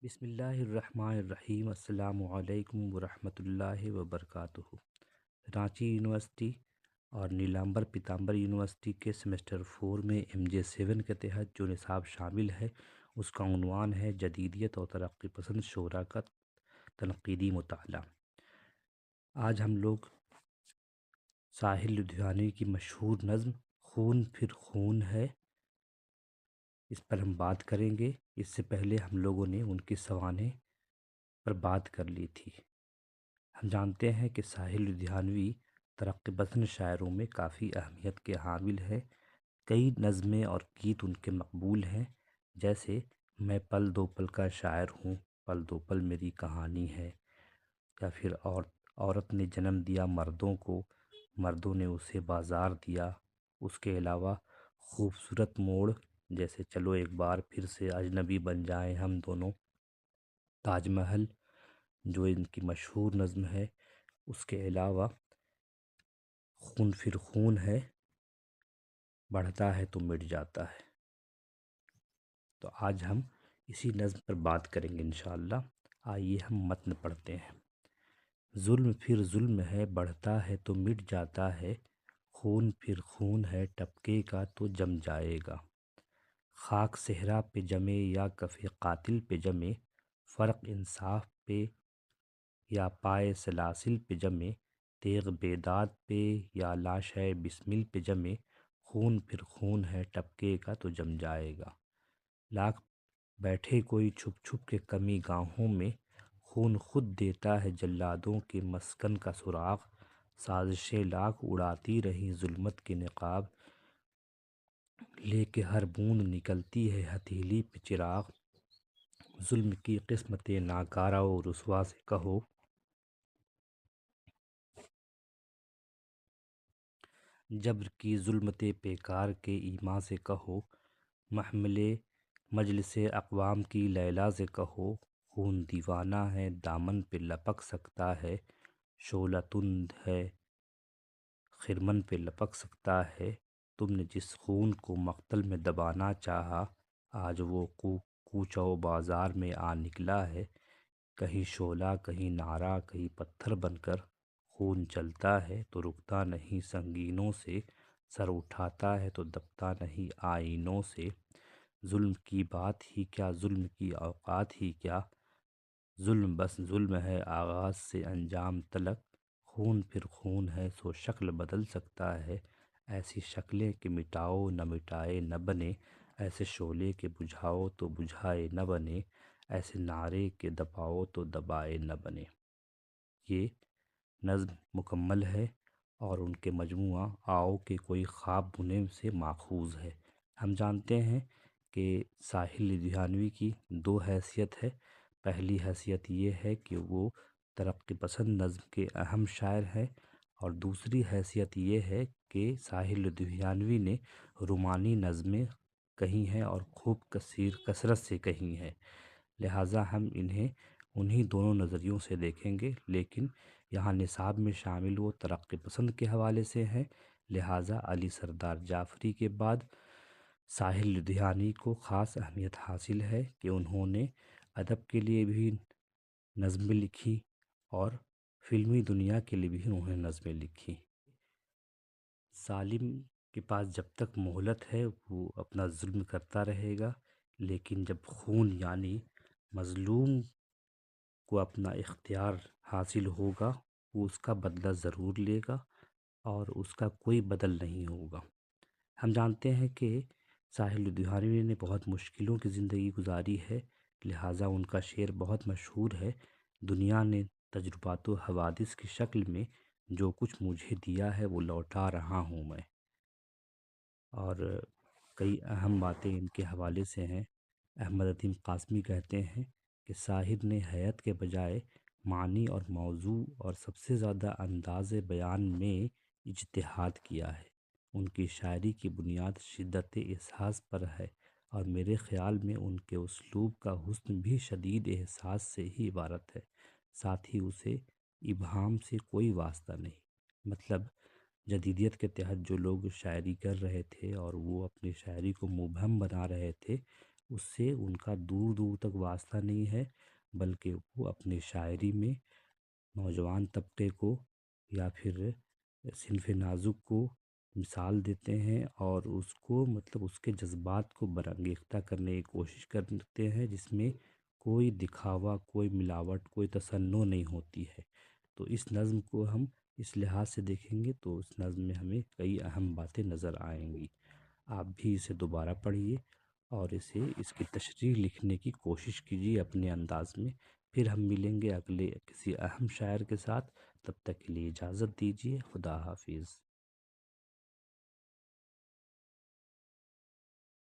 بسم اللہ الرحمن الرحیم۔ السلام علیکم ورحمۃ اللہ وبرکاتہ۔ رانچی یونیورسٹی اور نیلامبر پیتامبر یونیورسٹی کے سیمسٹر 4 میں MJ7 کے تحت جو نصاب شامل ہے اس کا عنوان ہے جدیدیت اور ترقی پسند شعراء کا تنقیدی مطالعہ۔ آج ہم لوگ ساحل لدھیانوی کی مشہور نظم خون پھر خون ہے اس پر ہم بات کریں گے۔ اس سے پہلے ہم لوگوں نے ان کی سوانح پر بات کر لی تھی۔ ہم جانتے ہیں کہ ساحل لدھیانوی ترقی پسند شاعروں میں کافی اہمیت کے حامل ہے۔ کئی نظمیں اور گیت ان کے مقبول ہیں، جیسے میں پل دو پل کا شاعر ہوں، پل دو پل میری کہانی ہے، یا پھر عورت نے جنم دیا مردوں کو، مردوں نے اسے بازار دیا۔ اس کے علاوہ خوبصورت موڑ، جیسے چلو ایک بار پھر سے اجنبی بن جائیں ہم دونوں، تاج محل جو ان کی مشہور نظم ہے، اس کے علاوہ خون پھر خون ہے، بڑھتا ہے تو مٹ جاتا ہے۔ تو آج ہم اسی نظم پر بات کریں گے انشاءاللہ۔ آئیے ہم متن پڑھتے ہیں۔ ظلم پھر ظلم ہے، بڑھتا ہے تو مٹ جاتا ہے، خون پھر خون ہے، ٹپکے گا تو جم جائے گا۔ خاک صحرا پہ جمے یا کف قاتل پہ جمے، فرق انصاف پہ یا پائے سلاسل پہ جمے، تیغ بیداد پہ یا لاشے بسمل پہ جمے، خون پھر خون ہے، ٹپکے گا تو جم جائے گا۔ لاکھ بیٹھے کوئی چھپ چھپ کے کمی گاہوں میں، خون خود دیتا ہے جلادوں کے مسکن کا سراغ۔ سازشیں لاکھ اڑاتی رہیں ظلمت کے نقاب، لے کے ہر بوند نکلتی ہے ہتھیلی پہ چراغ۔ ظلم کی قسمت ناکارہ و رسوا سے کہو، جبر کی ظلمت پیکار کے ایما سے کہو، محمل مجلس اقوام کی لیلا سے کہو، خون دیوانہ ہے دامن پہ لپک سکتا ہے، شعلہ تند ہے خرمن پہ لپک سکتا ہے۔ تم نے جس خون کو مقتل میں دبانا چاہا، آج وہ کوچہ و بازار میں آ نکلا ہے، کہیں شعلہ کہیں نعرہ کہیں پتھر بن کر۔ خون چلتا ہے تو رکتا نہیں سنگینوں سے، سر اٹھاتا ہے تو دبتا نہیں آئینوں سے۔ ظلم کی بات ہی کیا، ظلم کی اوقات ہی کیا، ظلم بس ظلم ہے آغاز سے انجام تلک۔ خون پھر خون ہے سو شکل بدل سکتا ہے، ایسی شکلیں کہ مٹاؤ نہ مٹائے نہ بنے، ایسے شعلے کے بجھاؤ تو بجھائے نہ بنے، ایسے نعرے کے دباؤ تو دبائے نہ بنے۔ یہ نظم مکمل ہے اور ان کے مجموعہ آؤ کہ کوئی خواب بنے سے ماخوذ ہے۔ ہم جانتے ہیں کہ ساحل لدھیانوی کی دو حیثیت ہے۔ پہلی حیثیت یہ ہے کہ وہ ترقی پسند نظم کے اہم شاعر ہیں، اور دوسری حیثیت یہ ہے کہ ساحل لدھیانوی نے رومانی نظمیں کہی ہیں اور خوب کثرت سے کہی ہیں، لہٰذا ہم انہیں انہی دونوں نظریوں سے دیکھیں گے، لیکن یہاں نصاب میں شامل وہ ترقی پسند کے حوالے سے ہیں، لہٰذا علی سردار جعفری کے بعد ساحل لدھیانوی کو خاص اہمیت حاصل ہے کہ انہوں نے ادب کے لیے بھی نظمیں لکھی اور فلمی دنیا کے لیے بھی انہوں نے نظمیں لکھی۔ ظالم کے پاس جب تک مہلت ہے وہ اپنا ظلم کرتا رہے گا، لیکن جب خون یعنی مظلوم کو اپنا اختیار حاصل ہوگا، وہ اس کا بدلہ ضرور لے گا اور اس کا کوئی بدل نہیں ہوگا۔ ہم جانتے ہیں کہ ساحل لدھیانوی نے بہت مشکلوں کی زندگی گزاری ہے، لہٰذا ان کا شعر بہت مشہور ہے، دنیا نے تجربات و حوادث کی شکل میں جو کچھ مجھے دیا ہے وہ لوٹا رہا ہوں میں۔ اور کئی اہم باتیں ان کے حوالے سے ہیں۔ احمد عظیم قاسمی کہتے ہیں کہ ساحر نے حیات کے بجائے معنی اور موضوع اور سب سے زیادہ انداز بیان میں اجتہاد کیا ہے۔ ان کی شاعری کی بنیاد شدت احساس پر ہے، اور میرے خیال میں ان کے اسلوب کا حسن بھی شدید احساس سے ہی عبارت ہے، ساتھ ہی اسے ابہام سے کوئی واسطہ نہیں۔ مطلب جدیدیت کے تحت جو لوگ شاعری کر رہے تھے اور وہ اپنی شاعری کو مبہم بنا رہے تھے، اس سے ان کا دور دور تک واسطہ نہیں ہے، بلکہ وہ اپنی شاعری میں نوجوان طبقے کو یا پھر صنف نازک کو مثال دیتے ہیں، اور اس کو مطلب اس کے جذبات کو برانگیختہ کرنے کی کوشش کرتے ہیں، جس میں کوئی دکھاوا، کوئی ملاوٹ، کوئی تصنع نہیں ہوتی ہے۔ تو اس نظم کو ہم اس لحاظ سے دیکھیں گے تو اس نظم میں ہمیں کئی اہم باتیں نظر آئیں گی۔ آپ بھی اسے دوبارہ پڑھیے اور اس کی تشریح لکھنے کی کوشش کیجیے اپنے انداز میں۔ پھر ہم ملیں گے اگلے کسی اہم شاعر کے ساتھ، تب تک کے لیے اجازت دیجیے۔ خدا حافظ۔